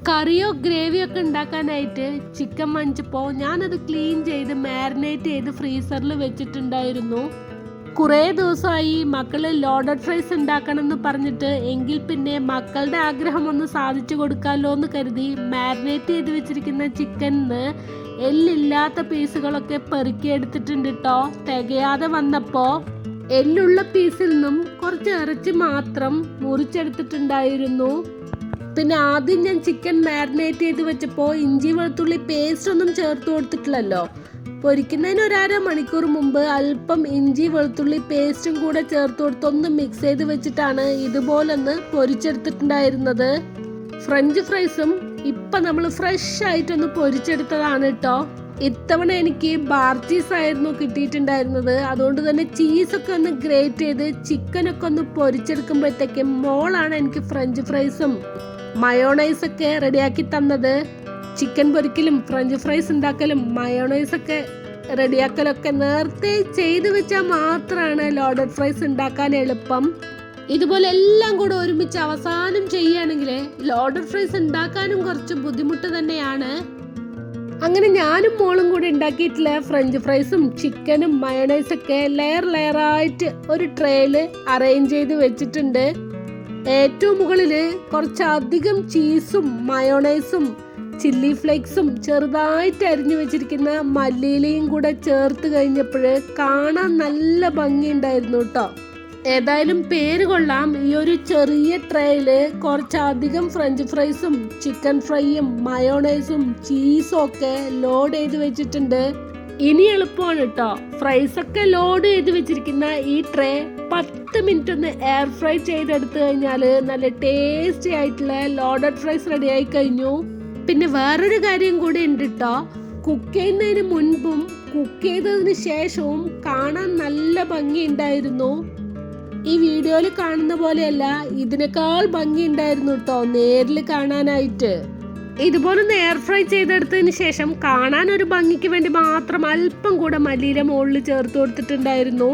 കറിയോ ഗ്രേവിയോ ഒക്കെ ഉണ്ടാക്കാനായിട്ട് ചിക്കൻ വാങ്ങിച്ചപ്പോൾ ഞാനത് ക്ലീൻ ചെയ്ത് മാരിനേറ്റ് ചെയ്ത് ഫ്രീസറിൽ വെച്ചിട്ടുണ്ടായിരുന്നു. കുറേ ദിവസമായി മക്കൾ ലോഡഡ് ഫ്രൈസ് ഉണ്ടാക്കണം എന്ന് പറഞ്ഞിട്ട്, എങ്കിൽ പിന്നെ മക്കളുടെ ആഗ്രഹം ഒന്ന് സാധിച്ചു കൊടുക്കാമല്ലോ എന്ന് കരുതി മാരിനേറ്റ് ചെയ്ത് വെച്ചിരിക്കുന്ന ചിക്കനിന്ന് എല്ലില്ലാത്ത പീസുകളൊക്കെ പെറുക്കിയെടുത്തിട്ടുണ്ട് കേട്ടോ. തികയാതെ വന്നപ്പോൾ എല്ലുള്ള പീസിൽ നിന്നും കുറച്ച് ഇറച്ചി മാത്രം മുറിച്ചെടുത്തിട്ടുണ്ടായിരുന്നു. പിന്നെ ആദ്യം ഞാൻ ചിക്കൻ മാരിനേറ്റ് ചെയ്ത് വെച്ചപ്പോൾ ഇഞ്ചി വെളുത്തുള്ളി പേസ്റ്റ് ഒന്നും ചേർത്ത് കൊടുത്തിട്ടില്ലല്ലോ. പൊരിക്കുന്നതിന് ഒരു മണിക്കൂർ മുമ്പ് അല്പം ഇഞ്ചി വെളുത്തുള്ളി പേസ്റ്റും കൂടെ ചേർത്ത് കൊടുത്ത് ഒന്ന് മിക്സ് ചെയ്ത് വെച്ചിട്ടാണ് ഇതുപോലൊന്ന് പൊരിച്ചെടുത്തിട്ടുണ്ടായിരുന്നത്. ഫ്രഞ്ച് ഫ്രൈസും ഇപ്പം നമ്മൾ ഫ്രഷ് ആയിട്ടൊന്ന് പൊരിച്ചെടുത്തതാണ് കേട്ടോ. ഇത്തവണ എനിക്ക് ബാർ ചീസ് ആയിരുന്നു കിട്ടിയിട്ടുണ്ടായിരുന്നത്. അതുകൊണ്ട് തന്നെ ചീസൊക്കെ ഒന്ന് ഗ്രേറ്റ് ചെയ്ത് ചിക്കനൊക്കെ ഒന്ന് പൊരിച്ചെടുക്കുമ്പോഴത്തേക്കും മോളാണ് എനിക്ക് ഫ്രഞ്ച് ഫ്രൈസും മയോണൈസൊക്കെ റെഡിയാക്കി തന്നത്. ചിക്കൻ പൊരിക്കലും ഫ്രഞ്ച് ഫ്രൈസ് ഉണ്ടാക്കലും മയോണൈസൊക്കെ റെഡിയാക്കലൊക്കെ നേരത്തെ ചെയ്ത് വെച്ചാൽ മാത്രമാണ് ലോഡഡ് ഫ്രൈസ് ഉണ്ടാക്കാൻ എളുപ്പം. ഇതുപോലെ എല്ലാം കൂടെ ഒരുമിച്ച് അവസാനം ചെയ്യുകയാണെങ്കിൽ ലോഡഡ് ഫ്രൈസ് ഉണ്ടാക്കാനും കുറച്ച് ബുദ്ധിമുട്ട് തന്നെയാണ്. അങ്ങനെ ഞാനും മോളും കൂടി ഉണ്ടാക്കിയിട്ടുള്ള ഫ്രഞ്ച് ഫ്രൈസും ചിക്കനും മയോണൈസൊക്കെ ലെയറായിട്ട് ഒരു ട്രേയിൽ അറേഞ്ച് ചെയ്ത് വെച്ചിട്ടുണ്ട്. ഏറ്റവും മുകളിൽ കുറച്ചധികം ചീസും മയോണൈസും ചില്ലി ഫ്ലേക്സും ചെറുതായിട്ട് അരിഞ്ഞു വെച്ചിരിക്കുന്ന മല്ലിയിലയും കൂടെ ചേർത്ത് കഴിഞ്ഞപ്പോൾ കാണാൻ നല്ല ഭംഗിയുണ്ടായിരുന്നു കേട്ടോ. ഏതായാലും പേര് കൊള്ളാം. ഈ ഒരു ചെറിയ ട്രേയിൽ കുറച്ചധികം ഫ്രഞ്ച് ഫ്രൈസും ചിക്കൻ ഫ്രൈയും മയോണൈസും ചീസും ഒക്കെ ലോഡ് ചെയ്ത് വെച്ചിട്ടുണ്ട്. ഇനി എളുപ്പമാണ് കേട്ടോ. ഫ്രൈസൊക്കെ ലോഡ് ചെയ്ത് വെച്ചിരിക്കുന്ന ഈ ട്രേ 10 മിനിറ്റ് ഒന്ന് എയർ ഫ്രൈ ചെയ്തെടുത്തു കഴിഞ്ഞാൽ നല്ല ടേസ്റ്റി ആയിട്ടുള്ള ലോഡഡ് ഫ്രൈസ് റെഡി ആയി കഴിഞ്ഞു. പിന്നെ വേറൊരു കാര്യം കൂടി ഉണ്ട് കേട്ടോ. കുക്ക് ചെയ്യുന്നതിന് മുൻപും കുക്ക് ചെയ്തതിന് ശേഷവും കാണാൻ നല്ല ഭംഗി ഉണ്ടായിരുന്നു. ഈ വീഡിയോയിൽ കാണുന്ന പോലെയല്ല, ഇതിനേക്കാൾ ഭംഗി ഉണ്ടായിരുന്നു കേട്ടോ നേരിൽ കാണാനായിട്ട്. ഇതുപോലെ ഒന്ന് എയർ ഫ്രൈ ചെയ്തെടുത്തതിന് ശേഷം കാണാൻ ഒരു ഭംഗിക്ക് വേണ്ടി മാത്രം അല്പം കൂടെ മല്ലിയില മുകളിൽ ചേർത്ത് കൊടുത്തിട്ടുണ്ടായിരുന്നു.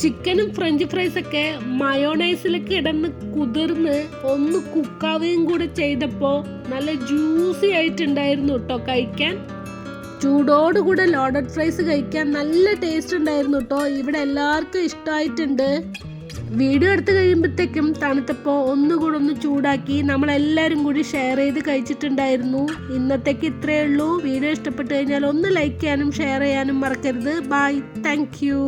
ചിക്കനും ഫ്രഞ്ച് ഫ്രൈസൊക്കെ മയോണൈസിലൊക്കെ ഇടന്ന് കുതിർന്ന് ഒന്ന് കുക്കാവുകയും കൂടെ ചെയ്തപ്പോൾ നല്ല ജ്യൂസി ആയിട്ടുണ്ടായിരുന്നു കേട്ടോ കഴിക്കാൻ. ചൂടോടുകൂടെ ലോഡഡ് ഫ്രൈസ് കഴിക്കാൻ നല്ല ടേസ്റ്റ് ഉണ്ടായിരുന്നു കേട്ടോ. ഇവിടെ എല്ലാവർക്കും ഇഷ്ടമായിട്ടുണ്ട്. വീഡിയോ എടുത്ത് കഴിയുമ്പോഴത്തേക്കും തണുത്തപ്പോൾ ഒന്നുകൂടെ ഒന്ന് ചൂടാക്കി നമ്മളെല്ലാവരും കൂടി ഷെയർ ചെയ്ത് കഴിച്ചിട്ടുണ്ടായിരുന്നു. ഇന്നത്തേക്ക് ഇത്രയേ ഉള്ളൂ. വീഡിയോ ഇഷ്ടപ്പെട്ട് കഴിഞ്ഞാൽ ഒന്ന് ലൈക്ക് ചെയ്യാനും ഷെയർ ചെയ്യാനും മറക്കരുത്. Bye, thank U.